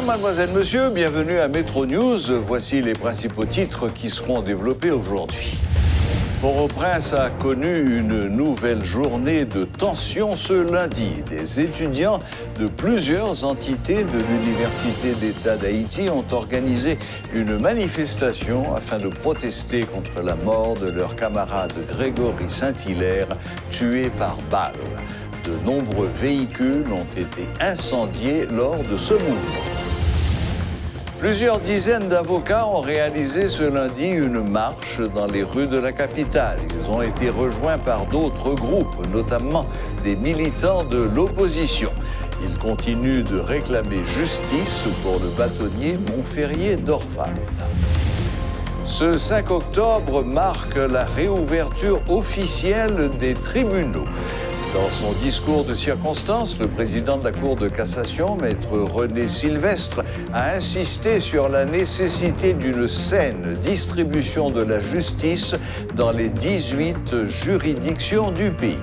mademoiselle, monsieur, bienvenue à Métro News. Voici les principaux titres qui seront développés aujourd'hui. Port-au-Prince a connu une nouvelle journée de tension ce lundi. Des étudiants de plusieurs entités de l'Université d'État d'Haïti ont organisé une manifestation afin de protester contre la mort de leur camarade Grégory Saint-Hilaire, tué par balle. De nombreux véhicules ont été incendiés lors de ce mouvement. Plusieurs dizaines d'avocats ont réalisé ce lundi une marche dans les rues de la capitale. Ils ont été rejoints par d'autres groupes, notamment des militants de l'opposition. Ils continuent de réclamer justice pour le bâtonnier Montferrier d'Orval. Ce 5 octobre marque la réouverture officielle des tribunaux. Dans son discours de circonstance, le président de la Cour de cassation, maître René Sylvestre, a insisté sur la nécessité d'une saine distribution de la justice dans les 18 juridictions du pays.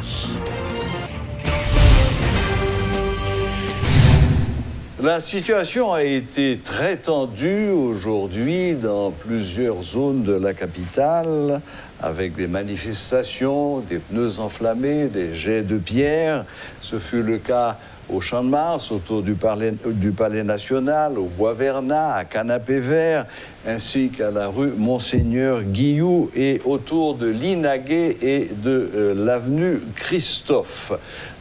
La situation a été très tendue aujourd'hui dans plusieurs zones de la capitale, avec des manifestations, des pneus enflammés, des jets de pierre. Ce fut le cas au Champ de Mars, autour du Palais National, au Bois-Vernat, à Canapé Vert, ainsi qu'à la rue Monseigneur Guilloux et autour de l'Inaguet et de l'avenue Christophe.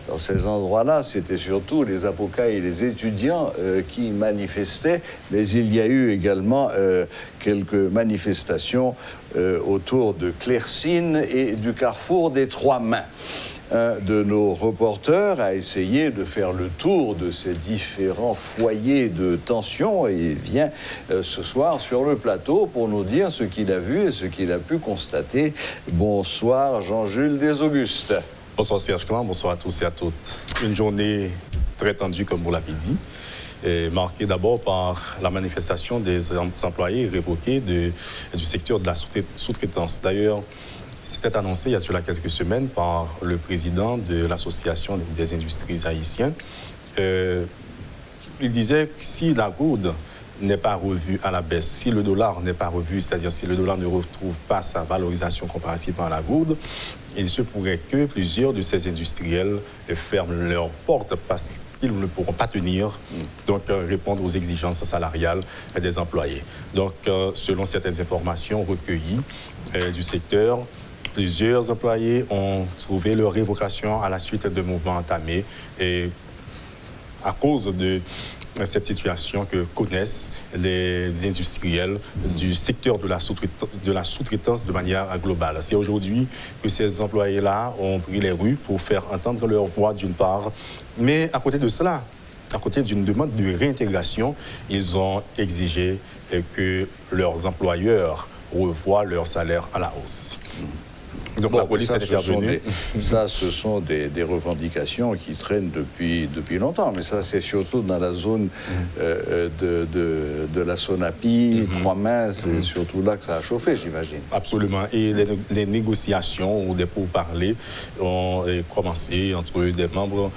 Dans ces endroits-là, c'était surtout les avocats et les étudiants qui manifestaient, mais il y a eu également quelques manifestations autour de Clercine et du carrefour des Trois Mains. Un de nos reporters a essayé de faire le tour de ces différents foyers de tension et il vient ce soir sur le plateau pour nous dire ce qu'il a vu et ce qu'il a pu constater. Bonsoir Jean-Jules Desaugustes. Bonsoir Serge Clan, bonsoir à tous et à toutes. Une journée très tendue, comme vous l'avez dit, marquée d'abord par la manifestation des employés révoqués du secteur de la sous-traitance. D'ailleurs, c'était annoncé il y a cela quelques semaines par le président de l'Association des industries haïtiennes. Il disait que si la gourde n'est pas revu à la baisse, si le dollar n'est pas revu, c'est-à-dire si le dollar ne retrouve pas sa valorisation comparative à la gourde, il se pourrait que plusieurs de ces industriels ferment leurs portes parce qu'ils ne pourront pas tenir, donc répondre aux exigences salariales des employés. Donc, selon certaines informations recueillies du secteur, plusieurs employés ont trouvé leur révocation à la suite de mouvements entamés et à cause de cette situation que connaissent les industriels du secteur de la sous-traitance de manière globale. C'est aujourd'hui que ces employés-là ont pris les rues pour faire entendre leur voix d'une part, mais à côté de cela, à côté d'une demande de réintégration, ils ont exigé que leurs employeurs revoient leur salaire à la hausse. Donc la police est intervenue. Ce sont des revendications qui traînent depuis longtemps, mais ça c'est surtout dans la zone de la Sonapi, Trois-Mains, c'est surtout là que ça a chauffé, j'imagine. Absolument, et les négociations ou des pourparlers ont commencé entre des membres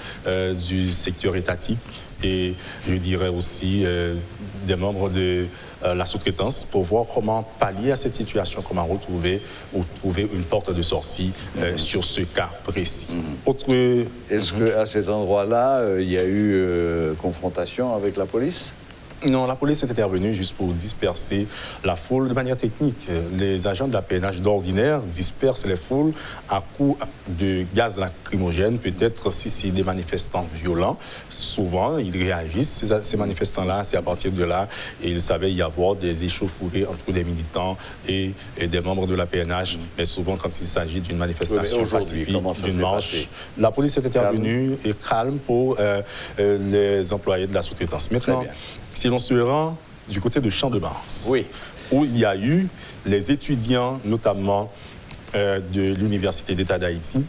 du secteur étatique et je dirais aussi des membres de la sous-traitance pour voir comment pallier à cette situation, comment retrouver ou trouver une porte de sortie sur ce cas précis. Est-ce qu'à cet endroit-là, il y a eu confrontation avec la police ? Non, la police est intervenue juste pour disperser la foule de manière technique. Les agents de la PNH d'ordinaire dispersent les foules à coups de gaz lacrymogène. Peut-être si c'est des manifestants violents, souvent ils réagissent. Ces manifestants-là, c'est à partir de là, et il savait y avoir des échauffourées entre des militants et des membres de la PNH. Mais souvent, quand il s'agit d'une manifestation pacifique, d'une marche, la police est intervenue et calme pour les employés de la sous-traitance. Maintenant, si l'on se rend du côté de Champ de Mars, où il y a eu les étudiants, notamment de l'Université d'État d'Haïti,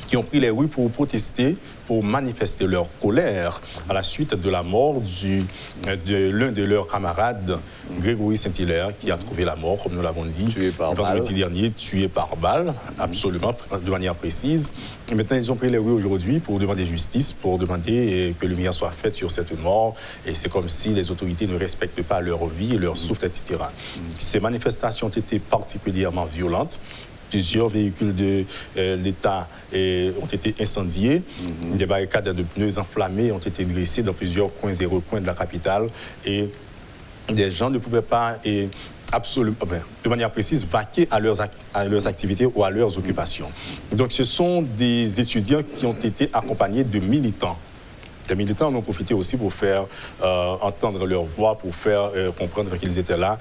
qui ont pris les rues pour protester, pour manifester leur colère à la suite de la mort de l'un de leurs camarades, Grégory Saint-Hilaire, qui a trouvé la mort, comme nous l'avons dit, vendredi dernier, tué par balle, absolument, de manière précise. Et maintenant, ils ont pris les rues aujourd'hui pour demander justice, pour demander que lumière soit faite sur cette mort. Et c'est comme si les autorités ne respectent pas leur vie, leur souffle, etc. Ces manifestations ont été particulièrement violentes. Plusieurs véhicules de l'État ont été incendiés. Des barricades de pneus enflammés ont été dressées dans plusieurs coins et recoins de la capitale. Et des gens ne pouvaient pas, de manière précise, vaquer à leurs activités ou à leurs occupations. Donc ce sont des étudiants qui ont été accompagnés de militants. Les militants en ont profité aussi pour faire entendre leur voix, pour faire comprendre qu'ils étaient là,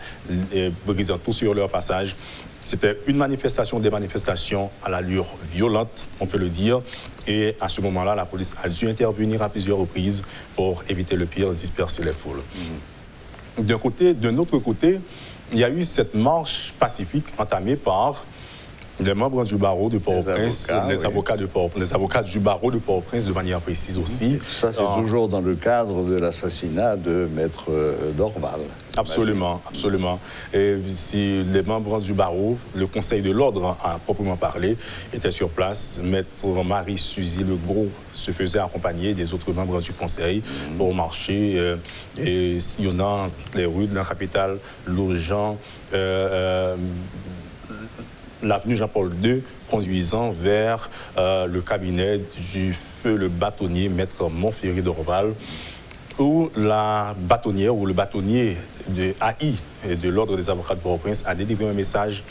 brisant tout sur leur passage. C'était une manifestation, des manifestations à l'allure violente, on peut le dire. Et à ce moment-là, la police a dû intervenir à plusieurs reprises pour éviter le pire, disperser les foules. D'un autre côté, il y a eu cette marche pacifique entamée par les membres du barreau de Port-au-Prince, les avocats du barreau de Port-au-Prince de manière précise aussi. Ça, c'est toujours dans le cadre de l'assassinat de Maître Dorval. Absolument, absolument. Et si les membres du barreau, le Conseil de l'ordre à proprement parler, étaient sur place, Maître Marie-Suzy Legros se faisait accompagner des autres membres du Conseil pour marcher et sillonnant toutes les rues de la capitale, logeant l'avenue Jean-Paul II, conduisant vers le cabinet du feu le bâtonnier, Maître Montferry Dorval, où la bâtonnière ou le bâtonnier de AI de l'Ordre des avocats de Port-au-Prince a délivré un message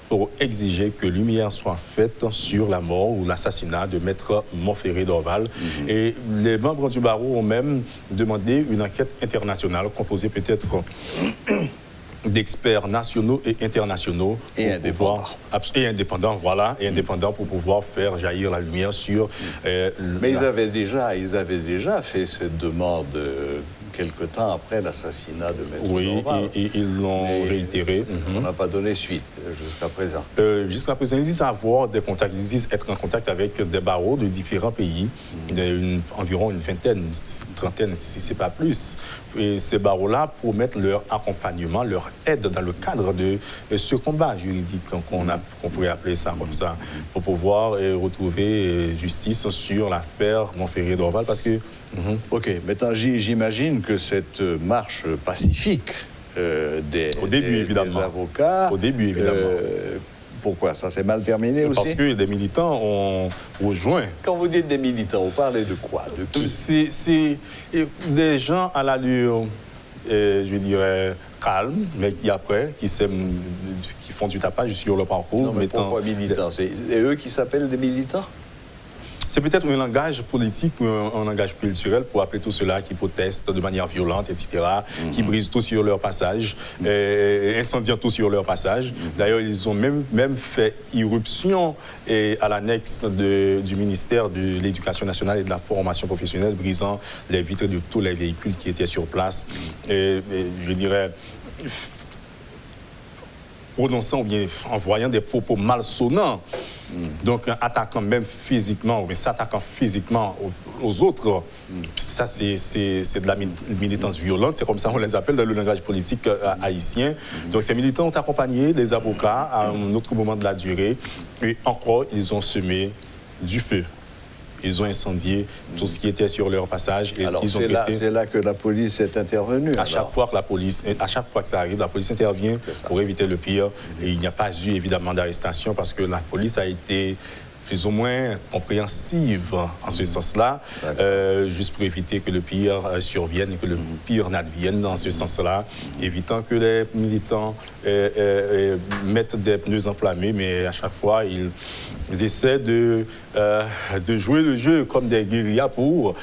pour exiger que lumière soit faite sur la mort ou l'assassinat de Maître Montferry Dorval. Et les membres du barreau ont même demandé une enquête internationale composée peut-être d'experts nationaux et internationaux et indépendants, voilà, et indépendants pour pouvoir faire jaillir la lumière sur. Mais ils avaient déjà fait cette demande quelque temps après l'assassinat de Maître Dorval. Oui, et ils l'ont réitéré. On n'a pas donné suite jusqu'à présent. Jusqu'à présent, ils disent avoir des contacts, ils disent être en contact avec des barreaux de différents pays, environ une vingtaine, une trentaine, si ce n'est pas plus. Et ces barreaux-là promettent leur accompagnement, leur aide dans le cadre de ce combat juridique qu'on pourrait appeler ça comme ça, pour pouvoir retrouver justice sur l'affaire Montferry Dorval, parce que OK, maintenant j'imagine que cette marche pacifique des avocats... Au début, évidemment. Pourquoi? Ça s'est mal terminé aussi? Parce que des militants ont rejoint. Quand vous dites des militants, vous parlez de quoi? De qui? C'est des gens à l'allure, je dirais, calme, mais qui font du tapage sur le parcours. Non, mais pourquoi militants? C'est eux qui s'appellent des militants? C'est peut-être un langage politique ou un langage culturel pour appeler tout cela qui protestent de manière violente, etc., qui brisent tout sur leur passage, incendiant tout sur leur passage. D'ailleurs, ils ont même fait irruption à l'annexe du ministère de l'Éducation nationale et de la formation professionnelle, brisant les vitres de tous les véhicules qui étaient sur place. Je dirais, prononçant ou bien envoyant des propos malsonnants. Donc, attaquant même physiquement, ou s'attaquant physiquement aux autres, ça, c'est de la militance violente. C'est comme ça qu'on les appelle dans le langage politique haïtien. Donc, ces militants ont accompagné les avocats à un autre moment de la durée. Et encore, ils ont semé du feu. Ils ont incendié tout ce qui était sur leur passage. Et alors, ils ont c'est là que la police est intervenue. À chaque fois que ça arrive, la police intervient pour éviter le pire. Et il n'y a pas eu évidemment d'arrestation parce que la police a été plus ou moins compréhensive en ce sens-là, juste pour éviter que le pire survienne, que le pire n'advienne dans ce sens-là, évitant que les militants mettent des pneus enflammés, mais à chaque fois, ils essaient de jouer le jeu comme des guérillas pour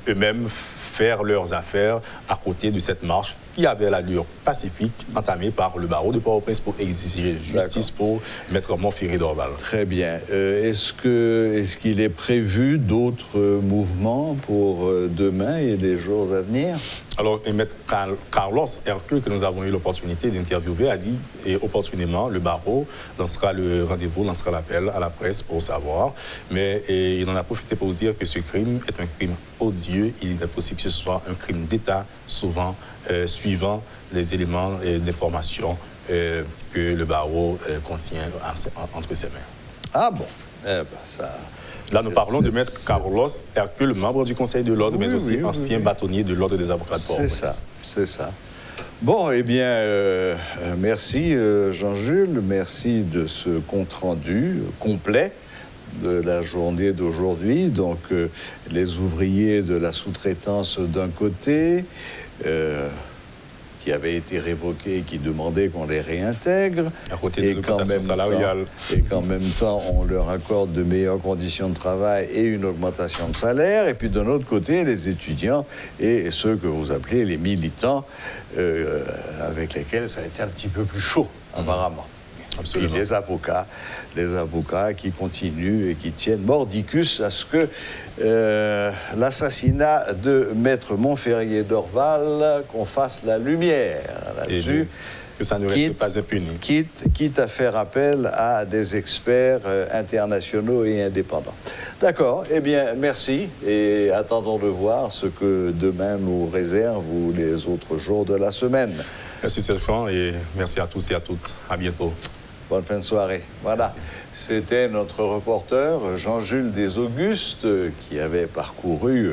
eux-mêmes faire leurs affaires à côté de cette marche qui avait l'allure pacifique entamée par le barreau de Port-au-Prince pour exiger justice pour Maître Montferry Dorval. Très bien. Est-ce qu'il est prévu d'autres mouvements pour demain et les jours à venir? Alors, et Maître Carlos Hercule, que nous avons eu l'opportunité d'interviewer, a dit, et opportunément, le barreau lancera le rendez-vous, lancera l'appel à la presse pour savoir. Mais il en a profité pour dire que ce crime est un crime odieux. Il est possible que ce soit un crime d'État, souvent suivant les éléments d'information que le barreau contient entre ses mains. Ah bon, ça... Là, nous parlons de Maître Carlos Hercule, membre du Conseil de l'Ordre, mais aussi ancien bâtonnier de l'Ordre des avocats de Port-au-Prince. C'est ça. Bon, eh bien, merci Jean-Jules, merci de ce compte-rendu complet de la journée d'aujourd'hui. Donc, les ouvriers de la sous-traitance d'un côté, qui avaient été révoqués et qui demandaient qu'on les réintègre. À côté de l'augmentation salariale. Et qu'en même temps, on leur accorde de meilleures conditions de travail et une augmentation de salaire. Et puis, de l'autre côté, les étudiants et ceux que vous appelez les militants, avec lesquels ça a été un petit peu plus chaud, apparemment. Absolument. Et les avocats qui continuent et qui tiennent mordicus à ce que l'assassinat de Maître Montferrier d'Orval, qu'on fasse la lumière là-dessus. Que ça ne reste pas impuni. Quitte à faire appel à des experts internationaux et indépendants. D'accord, eh bien, merci. Et attendons de voir ce que demain nous réserve ou les autres jours de la semaine. Merci Serkan et merci à tous et à toutes. À bientôt. Bonne fin de soirée. Voilà, c'était notre reporter Jean-Jules Desaugustes qui avait parcouru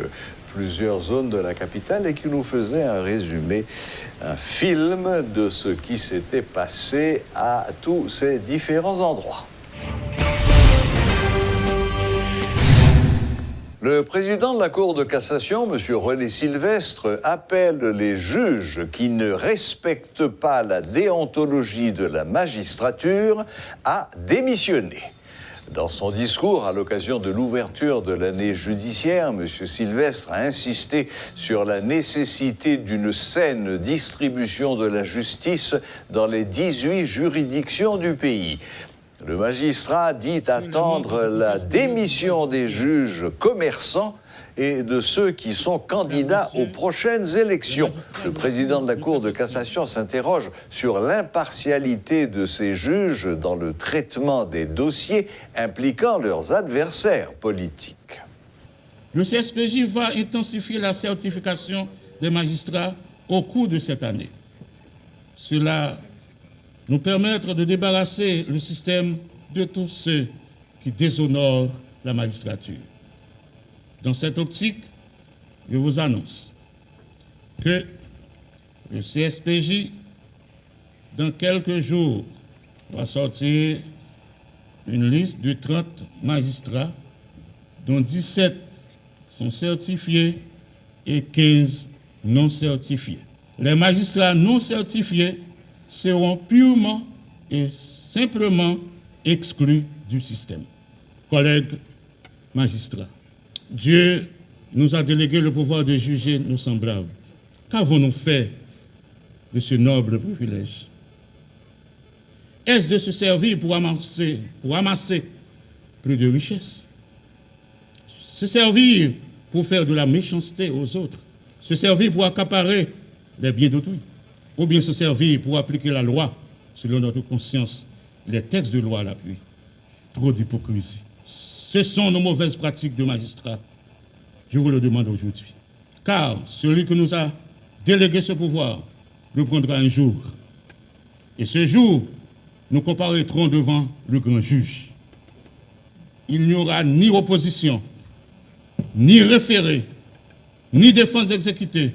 plusieurs zones de la capitale et qui nous faisait un résumé, un film de ce qui s'était passé à tous ces différents endroits. Le président de la Cour de cassation, M. René Sylvestre, appelle les juges qui ne respectent pas la déontologie de la magistrature à démissionner. Dans son discours à l'occasion de l'ouverture de l'année judiciaire, M. Sylvestre a insisté sur la nécessité d'une saine distribution de la justice dans les 18 juridictions du pays. Le magistrat dit attendre la démission des juges commerçants et de ceux qui sont candidats aux prochaines élections. Le président de la Cour de cassation s'interroge sur l'impartialité de ces juges dans le traitement des dossiers impliquant leurs adversaires politiques. Le CSPJ va intensifier la certification des magistrats au cours de cette année. Cela nous permettre de débarrasser le système de tous ceux qui déshonorent la magistrature. Dans cette optique, je vous annonce que le CSPJ, dans quelques jours, va sortir une liste de 30 magistrats, dont 17 sont certifiés et 15 non certifiés. Les magistrats non certifiés seront purement et simplement exclus du système. Collègues magistrats, Dieu nous a délégué le pouvoir de juger nos semblables. Qu'avons-nous fait de ce noble privilège? Est-ce de se servir pour amasser plus de richesses? Se servir pour faire de la méchanceté aux autres? Se servir pour accaparer les biens d'autrui? Ou bien se servir pour appliquer la loi selon notre conscience, les textes de loi à l'appui? Trop d'hypocrisie. Ce sont nos mauvaises pratiques de magistrats. Je vous le demande aujourd'hui. Car celui qui nous a délégué ce pouvoir le prendra un jour. Et ce jour, nous comparaîtrons devant le grand juge. Il n'y aura ni opposition, ni référé, ni défense exécutée,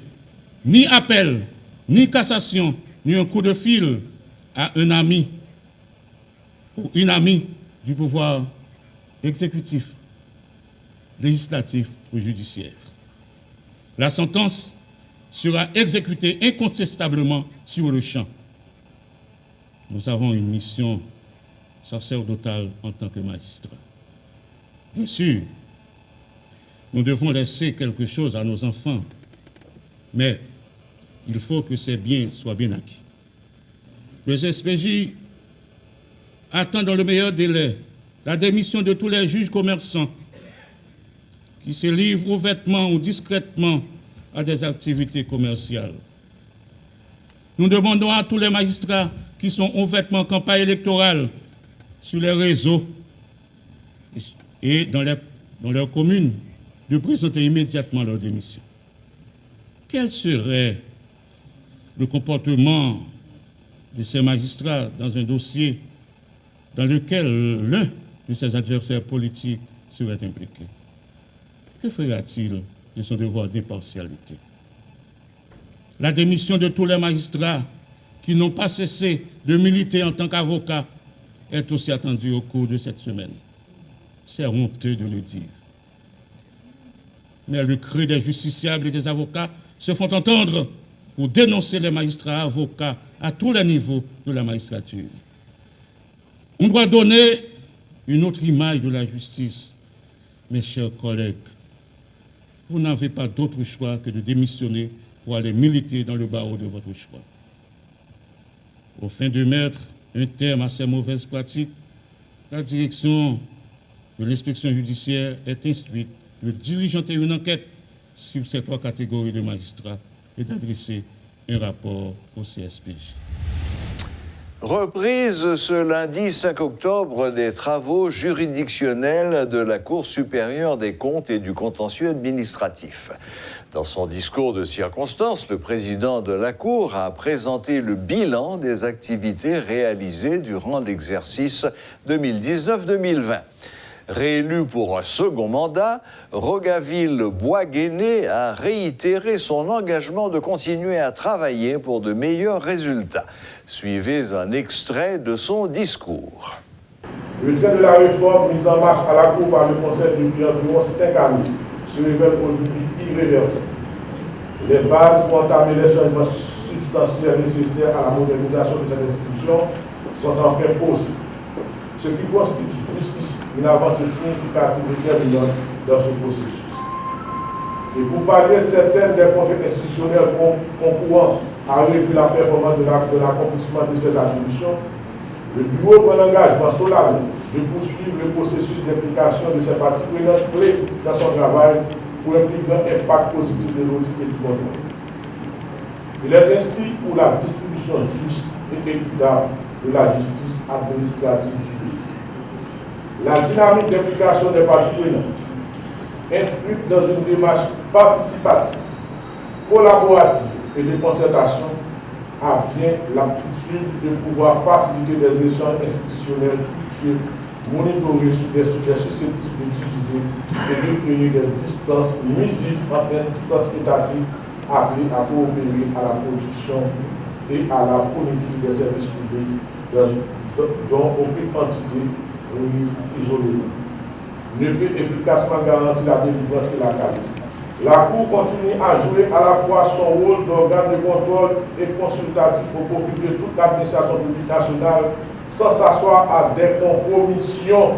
ni appel, ni cassation, ni un coup de fil à un ami ou une amie du pouvoir exécutif, législatif ou judiciaire. La sentence sera exécutée incontestablement sur le champ. Nous avons une mission sacerdotale en tant que magistrats. Bien sûr, nous devons laisser quelque chose à nos enfants, mais il faut que ces biens soient bien acquis. Le SPJ attend dans le meilleur délai la démission de tous les juges commerçants qui se livrent ouvertement ou discrètement à des activités commerciales. Nous demandons à tous les magistrats qui sont ouvertement en campagne électorale sur les réseaux et dans leurs communes de présenter immédiatement leur démission. Quel serait le comportement de ces magistrats dans un dossier dans lequel l'un de ses adversaires politiques serait impliqué? Que fera-t-il de son devoir d'impartialité? La démission de tous les magistrats qui n'ont pas cessé de militer en tant qu'avocats est aussi attendue au cours de cette semaine. C'est honteux de le dire. Mais le cri des justiciables et des avocats se font entendre pour dénoncer les magistrats avocats à tous les niveaux de la magistrature. On doit donner une autre image de la justice. Mes chers collègues, vous n'avez pas d'autre choix que de démissionner pour aller militer dans le barreau de votre choix. Au fin de mettre un terme à ces mauvaises pratiques, la direction de l'inspection judiciaire est instruite de diligenter une enquête sur ces 3 catégories de magistrats et d'adresser un rapport au CSPJ. Reprise ce lundi 5 octobre des travaux juridictionnels de la Cour supérieure des comptes et du contentieux administratif. Dans son discours de circonstance, le président de la Cour a présenté le bilan des activités réalisées durant l'exercice 2019-2020. Réélu pour un second mandat, Rogaville-Boisguéné a réitéré son engagement de continuer à travailler pour de meilleurs résultats. Suivez un extrait de son discours. Le train de la réforme mise en marche à la Cour par le Conseil depuis environ 5 années se révèle aujourd'hui irréversible. Les bases pour entamer les changements substantiels nécessaires à la modernisation de cette institution sont enfin posées, ce qui constitue jusqu'ici une avancée significative et déterminante dans ce processus. Et pour pallier certaines des contraintes institutionnelles concourant à réduire la performance de l'accomplissement de ces attributions, le Bureau prend l'engagement solennel de poursuivre le processus d'implication de ces parties prenantes clés dans son travail pour un plus grand impact positif de l'audit et du contrôle. Il est ainsi pour la distribution juste et équitable de la justice administrative du pays. La dynamique d'implication des parties prenantes, inscrite dans une démarche participative, collaborative et de concertation, a bien l'aptitude de pouvoir faciliter des échanges institutionnels fructueux, monitorer sur des sujets susceptibles d'utiliser et de créer des distances nuisibles entre instances étatiques appelées à coopérer à la production et à la fourniture des services publics dont aucune entité prise isolément ne peut efficacement garantir la délivrance et la qualité. La Cour continue à jouer à la fois son rôle d'organe de contrôle et consultatif au profit de toute l'administration publique nationale sans s'asseoir à des compromissions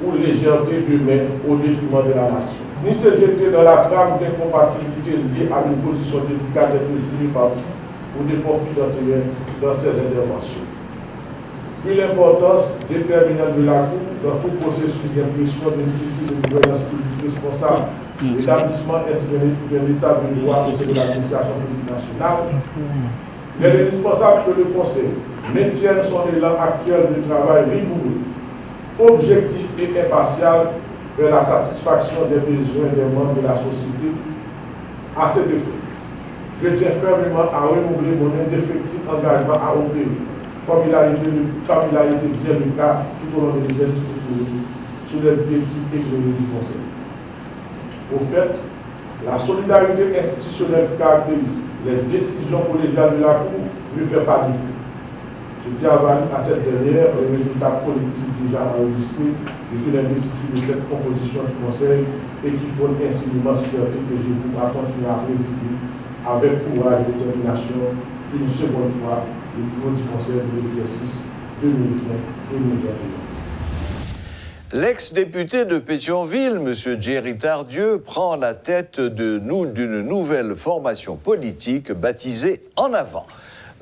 ou légèreté de main au détriment de la nation. Ni se jeter dans la trame d'incompatibilité liée à une position délicate des deux parties ou des conflits d'intérêts dans ces interventions. Vu l'importance déterminante de la Cour dans tout processus d'impression d'une politique de gouvernance publique responsable, l'établissement ainsi d'un état de droit au sein de l'administration publique nationale, il est indispensable que le Conseil maintienne son élan actuel de travail rigoureux, objectif et impartial vers la satisfaction des besoins des membres de la société. À cet effet, je tiens fermement à renouveler mon indéfectible engagement à opérer, comme il a été bien le cas tout au long de l'exercice sous les directives éclairées du Conseil. Au fait, la solidarité institutionnelle qui caractérise les décisions collégiales de la Cour ne fait pas défaut. Ce qui a valu à cette dernière un résultat collectif déjà enregistré depuis l'investiture de cette composition du Conseil et qui fonde ainsi l'immense fierté que j'ai pu continuer à présider avec courage et détermination une seconde fois le bureau du Conseil de l'exercice 2020-2021. L'ex-député de Pétionville, M. Jerry Tardieu, prend la tête d'une nouvelle formation politique baptisée En Avant.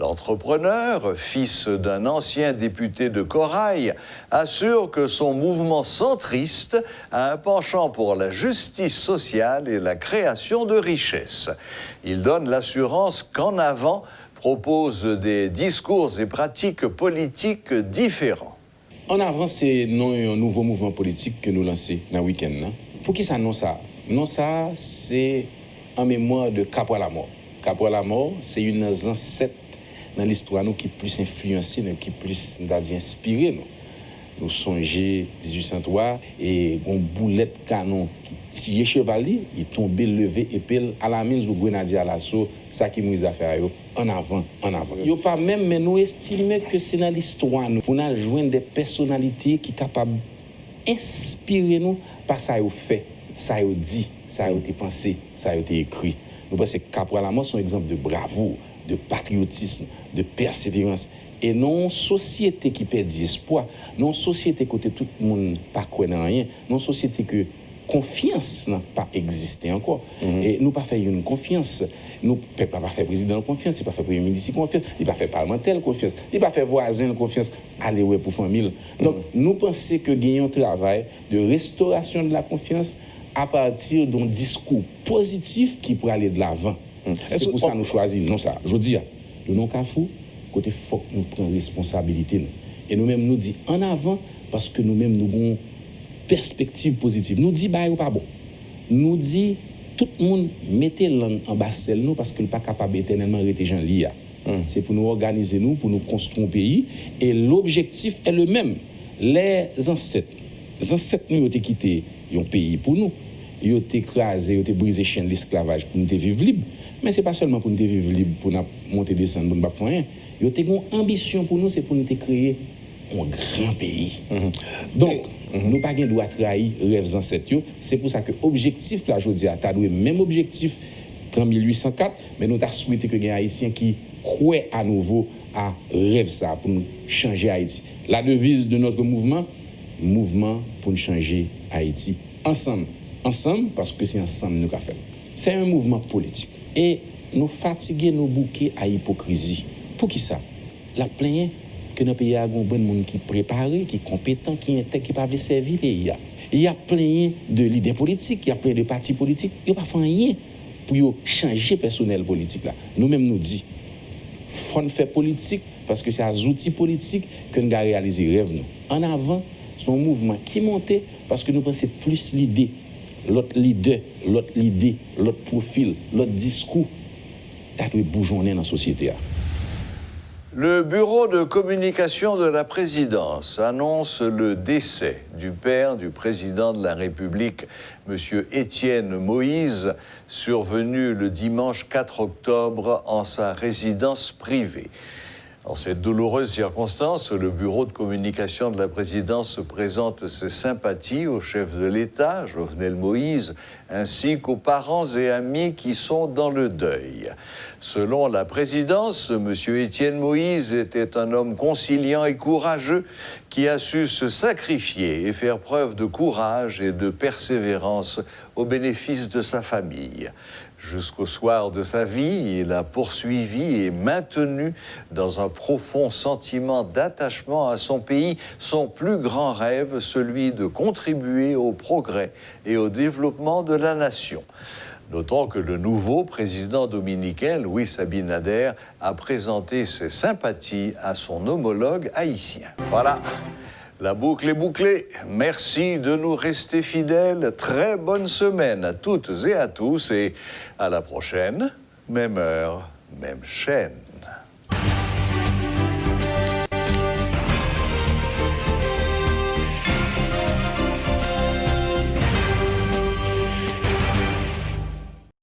L'entrepreneur, fils d'un ancien député de Corail, assure que son mouvement centriste a un penchant pour la justice sociale et la création de richesses. Il donne l'assurance qu'en avant propose des discours et pratiques politiques différents. En avant, c'est un nouveau mouvement politique que nous lançons dans le week-end. Pour qui ça non ça? Non ça, c'est en mémoire de Capra la mort. Capra la mort, c'est une des ancêtres dans l'histoire qui plus influencé, qui plus inspiré nous. Nous songeons 1803 et une boulette canon qui tire chevalier, il tombe levé épée à la mise du grenadier à l'assaut, ça qui nous a fait en avant, en avant. Il pas même mais nous estimons que c'est dans l'histoire nous on a joindre des personnalités qui capables inspirer nous par ça ils fait, ça ils dit, ça ils été pensé, ça ils été écrit. Nous pensons que Capra la mort sont un exemple de bravoure, de patriotisme, de persévérance. Et non société qui perd espoir, non société côté tout le monde pas croire dans rien, non société que confiance n'a pas existé encore. Et nous pas faire une confiance, nous peuple pas faire président confiance, il pas faire premier ministre confiance, il pas faire parlementaire confiance, il pas faire voisin confiance, aller ouais pour famille. Donc nous pensons que gagnons un travail de restauration de la confiance à partir d'un discours positif qui pourrait aller de l'avant. C'est pour ça que nous choisissons non ça. Je dis nous non cafou côté faut que nous prenions responsabilité nous. Et nous-mêmes nous dit en avant parce que nous-mêmes nous avons perspective positive. Nous dit bah pas bon. Nous dit tout le monde mettez langue en basselle nous parce que le pas capable éternellement rester Jean Lia. C'est pour nous organiser nous pour nous construire un pays et l'objectif est le même. Les ancêtres nous ont quitté un pays pour nous. Ils ont écrasé, ils ont brisé chaîne de l'esclavage pour nous vivre libre. Mais ce n'est pas seulement pour nous vivre libre, pour nous monter, descendre, pour nous faire rien. Ils ont une ambition pour nous, c'est pour nous créer un grand pays. Donc, nous pas de droit trahir rêves ancêtres. C'est pour ça que l'objectif, là, je dis, tu as le même objectif qu'en 1804, mais nous avons souhaité que les Haïtiens qui croient à nouveau à rêve ça, pour nous changer Haïti. La devise de notre mouvement pour nous changer Haïti. Ensemble, parce que c'est ensemble nous avons fait. C'est un mouvement politique. Et nous fatiguer nos bouquets à hypocrisie. Pour qui ça? La plainte que notre pays a un bon monde qui est préparé, qui est compétent, qui est qui peut servir le pays. Il y a plein de leaders politiques, il y a plein de partis politiques, il n'y a pas rien pour changer le personnel politique là. Nous-mêmes nous disons, il faut faire politique parce que c'est un outil politique que nous avons réalisé rêve nous. En avant, c'est un mouvement qui monte parce que nous pensons plus l'idée, l'autre leader, l'autre profil, l'autre discours, ça doit bougeonner dans la société. Le bureau de communication de la présidence annonce le décès du père du président de la République, M. Étienne Moïse, survenu le dimanche 4 octobre en sa résidence privée. En cette douloureuse circonstance, le bureau de communication de la présidence présente ses sympathies au chef de l'État, Jovenel Moïse, ainsi qu'aux parents et amis qui sont dans le deuil. Selon la présidence, M. Étienne Moïse était un homme conciliant et courageux qui a su se sacrifier et faire preuve de courage et de persévérance au bénéfice de sa famille. Jusqu'au soir de sa vie, il a poursuivi et maintenu dans un profond sentiment d'attachement à son pays son plus grand rêve, celui de contribuer au progrès et au développement de la nation. Notons que le nouveau président dominicain, Luis Abinader, a présenté ses sympathies à son homologue haïtien. Voilà. La boucle est bouclée. Merci de nous rester fidèles. Très bonne semaine à toutes et à tous et à la prochaine. Même heure, même chaîne.